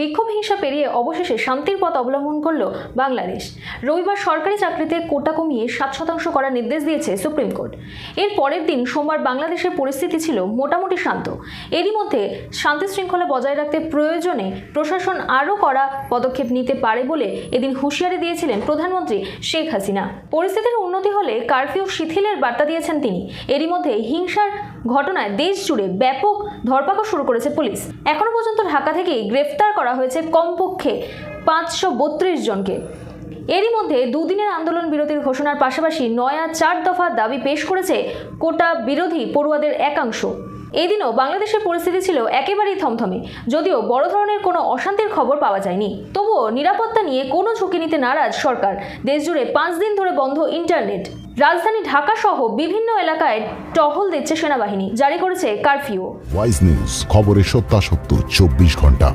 বিক্ষোভ হিংসা পেরিয়ে অবশেষে শান্তির পথ অবলম্বন করল বাংলাদেশ। রবিবার সরকারি চাকরিতে কোটা কমিয়ে 7% করার নির্দেশ দিয়েছে সুপ্রিম কোর্ট। এর পরের দিন সোমবার বাংলাদেশের পরিস্থিতি ছিল মোটামুটি শান্ত। এরই মধ্যে শান্তি শৃঙ্খলা বজায় রাখতে প্রয়োজনে প্রশাসন আরও কড়া পদক্ষেপ নিতে পারে বলে এদিন হুঁশিয়ারি দিয়েছিলেন প্রধানমন্ত্রী শেখ হাসিনা। পরিস্থিতির উন্নতি হলে কারফিউ শিথিলের বার্তা দিয়েছেন তিনি। এরই মধ্যে হিংসার ঘটনায় দেশ জুড়ে ব্যাপক ধরপাকড় শুরু করেছে পুলিশ। এখনো পর্যন্ত ঢাকা থেকেই গ্রেফতার করা হয়েছে কমপক্ষে 532 জনকে। এরই মধ্যে দুদিনের আন্দোলন বিরতির ঘোষণার পাশাপাশি নয়া 4 দফা দাবি পেশ করেছে কোটা বিরোধী পড়ুয়াদের একাংশ। এদিনও বাংলাদেশের পরিস্থিতি ছিল একেবারেই থমথমে, যদিও বড় ধরনের কোনো অশান্তির খবর পাওয়া যায়নি। তবুও নিরাপত্তা নিয়ে কোনো ঝুঁকি নিতে নারাজ সরকার। দেশজুড়ে 5 দিন ধরে বন্ধ ইন্টারনেট। রাজধানী ঢাকা সহ বিভিন্ন এলাকায় টহল দিচ্ছে সেনাবাহিনী, জারি করেছে কারফিউ। ওয়াইজ নিউজ, খবরের সত্যাসত্য 24 ঘন্টা।